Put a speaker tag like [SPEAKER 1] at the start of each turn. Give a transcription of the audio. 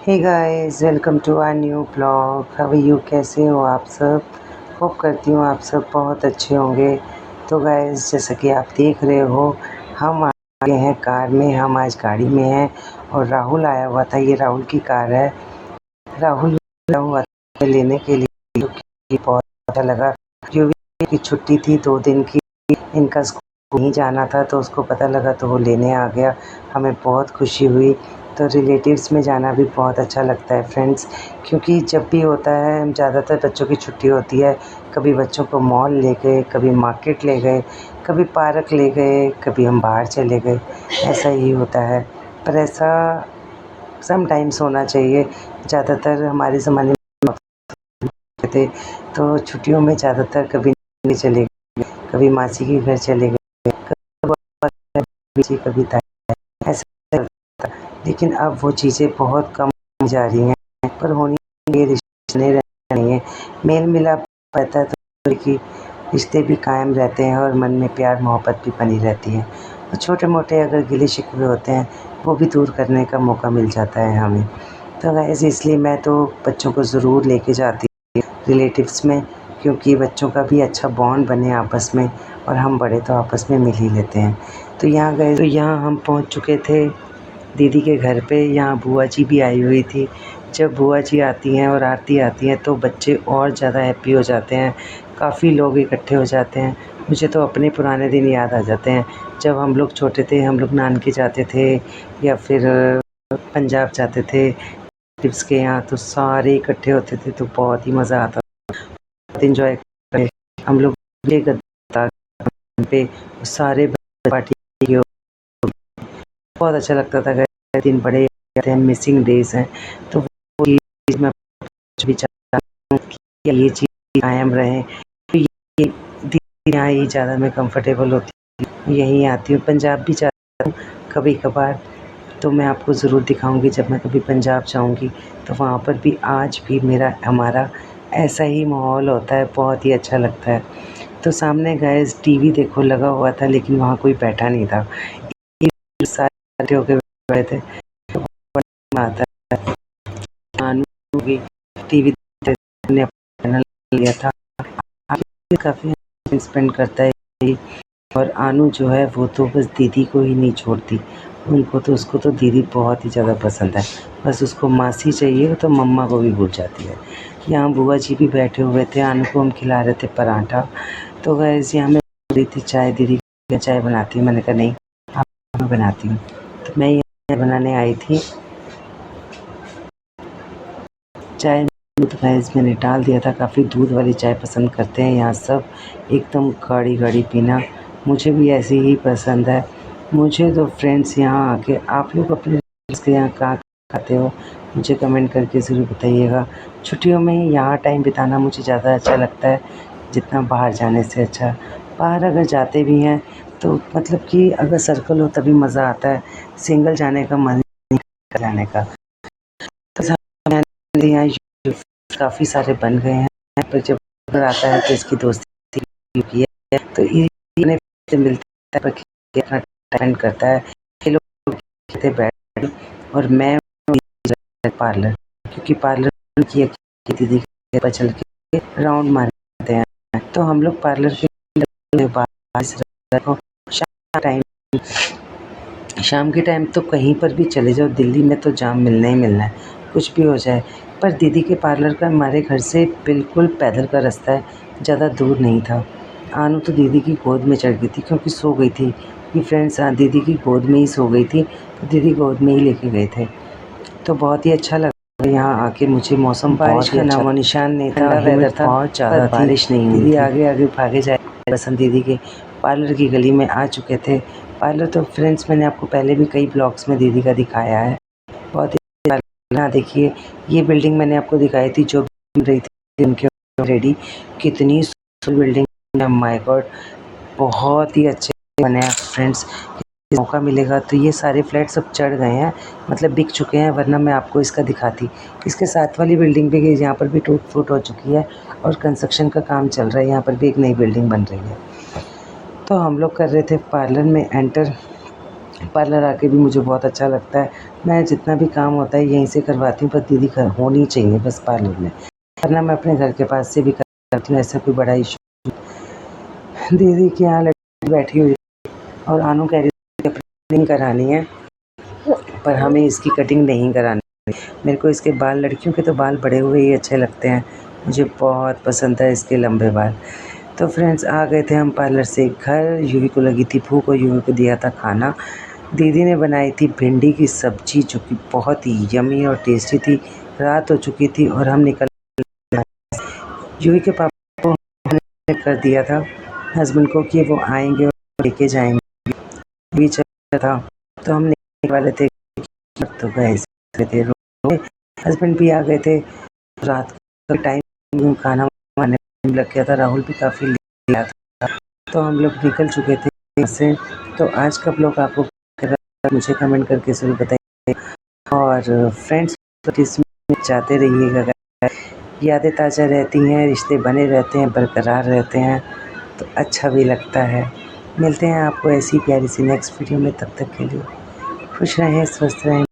[SPEAKER 1] Hey guys, welcome to our new blog. How you, कैसे हो आप सब? होप करती हूँ आप सब बहुत अच्छे होंगे। तो गाइस, जैसा कि आप देख रहे हो, हम आ गए हैं कार में। हम आज गाड़ी में हैं और राहुल आया हुआ था। ये राहुल की कार है। राहुल आया हुआ था लेने के लिए, जो कि बहुत अच्छा लगा क्योंकि की छुट्टी थी 2 दिन की। इनका स्कूल नहीं जाना था तो उसको पता लगा तो वो लेने आ गया। हमें बहुत खुशी हुई। तो रिलेटिव्स में जाना भी बहुत अच्छा लगता है फ्रेंड्स, क्योंकि जब भी होता है ज़्यादातर बच्चों की छुट्टी होती है। कभी बच्चों को मॉल ले गए, कभी मार्केट ले गए, कभी पार्क ले गए, कभी हम बाहर चले गए। ऐसा ही होता है, पर ऐसा समटाइम्स होना चाहिए। ज़्यादातर हमारे ज़माने में थे तो छुट्टियों में ज़्यादातर कभी नहीं चले गए, कभी मासी के घर चले गए, कभी कभी था, ऐसा चलता। लेकिन अब वो चीज़ें बहुत कम होती जा रही हैं, पर होनी चाहिए। रिश्ते नहीं रहने, मेल मिलाप रहता है तो कि रिश्ते भी कायम रहते हैं और मन में प्यार मोहब्बत भी बनी रहती है। और छोटे मोटे अगर गिले शिकवे होते हैं वो भी दूर करने का मौका मिल जाता है हमें। तो वैसे इसलिए मैं तो बच्चों को ज़रूर लेके जाती हूँ रिलेटिव्स में, क्योंकि बच्चों का भी अच्छा बॉन्ड बने आपस में, और हम बड़े तो आपस में मिल ही लेते हैं। तो यहाँ गए, तो यहाँ हम पहुँच चुके थे दीदी के घर पे। यहाँ बुआ जी भी आई हुई थी। जब बुआ जी आती हैं और आरती आती हैं तो बच्चे और ज़्यादा हैप्पी हो जाते हैं। काफ़ी लोग इकट्ठे हो जाते हैं। मुझे तो अपने पुराने दिन याद आ जाते हैं, जब हम लोग छोटे थे। हम लोग नानके जाते थे या फिर पंजाब जाते थे रिलेटिव्स के यहाँ, तो सारे इकट्ठे होते थे तो बहुत ही मज़ा आता था। बहुत इन्जॉय करते हम लोग पे सारे पार्टी। बहुत अच्छा लगता था। गए दिन बड़े थे, मिसिंग डेज हैं, तो वो चीज़ मैं भी चाहता हूँ कि ये चीज़ कायम रहे। तो ये दिन यहाँ ही ज़्यादा मैं कंफर्टेबल होती हूँ, यहीं आती हूँ। पंजाब भी जाती हूँ कभी कभार, तो मैं आपको ज़रूर दिखाऊंगी जब मैं कभी पंजाब जाऊंगी। तो वहाँ पर भी आज भी हमारा ऐसा ही माहौल होता है, बहुत ही अच्छा लगता है। तो सामने गए टीवी देखो लगा हुआ था, लेकिन वहाँ कोई बैठा नहीं था। सारे होके बैठे थे। आता है कानून भी टीवी ने चैनल लिया था। आगे काफ़ी टाइम स्पेंड करता है। और आनू जो है वो तो बस दीदी को ही नहीं छोड़ती। उनको तो उसको तो दीदी बहुत ही ज़्यादा पसंद है। बस उसको मासी चाहिए तो मम्मा को भी भूल जाती है। यहाँ बुआ जी भी बैठे हुए थे। आनू को हम खिला रहे थे पराठा। तो गैस यहाँ मैं बोल रही थी चाय, दीदी क्या चाय बनाती है? मैंने कहा नहीं, आप मैं बनाती हूँ। तो मैं यहाँ बनाने आई थी चाय। दूध गैस मैंने डाल दिया था। काफ़ी दूध वाली चाय पसंद करते हैं यहाँ सब, एकदम गाढ़ी गाढ़ी पीना। मुझे भी ऐसी ही पसंद है। मुझे तो फ्रेंड्स यहाँ आके, आप लोग अपने फ्रेंड्स के यहाँ कहाँ खाते हो मुझे कमेंट करके ज़रूर बताइएगा। छुट्टियों में ही यहाँ टाइम बिताना मुझे ज़्यादा अच्छा लगता है, जितना बाहर जाने से अच्छा। बाहर अगर जाते भी हैं तो मतलब कि अगर सर्कल हो तभी मज़ा आता है, सिंगल जाने का मन नहीं करता जाने का। तो यहाँ काफ़ी सारे बन गए हैं, पर जब घर आता है तो इसकी दोस्ती की है तो इन्हें से मिलता है, पर अपना टाइम करता है। ये लोग खेलते बैठ, और मैं पार्लर, क्योंकि पार्लर की दीदी के पास चल के राउंड मारते हैं। तो हम लोग पार्लर के बाद शाम के टाइम तो कहीं पर भी चले जाओ, दिल्ली में तो जाम मिलना ही मिलना है, कुछ भी हो जाए। पर दीदी के पार्लर का हमारे घर से बिल्कुल पैदल का रास्ता है, ज़्यादा दूर नहीं था। आनू तो दीदी की गोद में चढ़ गई थी क्योंकि सो गई थी। ये फ्रेंड्स दीदी की गोद में ही सो गई थी, तो दीदी गोद में ही लेके गए थे। तो बहुत ही अच्छा लगा यहाँ आके मुझे। मौसम बारिश का नामो निशान नहीं था, वेदर था, बहुत ज़्यादा बारिश नहीं हुई। दीदी आगे आगे भागे जाए, बसंत दीदी के पार्लर की गली में आ चुके थे। पार्लर तो फ्रेंड्स मैंने आपको पहले भी कई ब्लॉग्स में दीदी का दिखाया है। बहुत ही ना, देखिए ये बिल्डिंग मैंने आपको दिखाई थी जो बन रही थी उनके रेडी। कितनी सुंदर बिल्डिंग है, माय गॉड, बहुत ही अच्छे बने हैं फ्रेंड्स। मौका मिलेगा तो ये सारे फ्लैट सब चढ़ गए हैं, मतलब बिक चुके हैं, वरना मैं आपको इसका दिखाती। इसके साथ वाली बिल्डिंग भी यहाँ पर भी टूट फूट हो चुकी है और कंस्ट्रक्शन का काम चल रहा है। यहाँ पर भी एक नई बिल्डिंग बन रही है। तो हम लोग कर रहे थे पार्लर में एंटर। पार्लर आके भी मुझे बहुत अच्छा लगता है। मैं जितना भी काम होता है यहीं से करवाती हूँ, पर दीदी होनी चाहिए बस पार्लर में, वरना मैं अपने घर के पास से भी करती हूँ, ऐसा कोई बड़ा इशू। दीदी के यहाँ लड़की बैठी हुई और आनू कह रही थी कटिंग करानी है, पर हमें इसकी कटिंग नहीं करानी। मेरे को इसके बाल, लड़कियों के तो बाल बड़े हुए ही अच्छे लगते हैं, मुझे बहुत पसंद है इसके लंबे बाल। तो फ्रेंड्स आ गए थे हम पार्लर से घर। यूवी को लगी थी भूख और यूवी को दिया था खाना। दीदी ने बनाई थी भिंडी की सब्जी जो कि बहुत ही यमी और टेस्टी थी। रात हो चुकी थी और हम निकल, यूवी के पापा को हमने कर दिया था हस्बैंड को कि वो आएंगे और लेके जाएंगे। भी चल रहा था तो हम निकलने वाले थे, तो गए थे, हस्बैंड भी आ गए थे। रात का टाइम, खाना बनाने में लग गया था, राहुल भी काफ़ी लेट आया था, तो हम लोग निकल चुके थे यहाँ से। तो आज का ब्लॉग आपको मुझे कमेंट करके ज़रूर बताइए, और फ्रेंड्स इसमें जाते रहिएगा, यादें ताज़ा रहती हैं, रिश्ते बने रहते हैं, बरकरार रहते हैं, तो अच्छा भी लगता है। मिलते हैं आपको ऐसी प्यारी सी नेक्स्ट वीडियो में, तब तक के लिए खुश रहें, स्वस्थ रहें।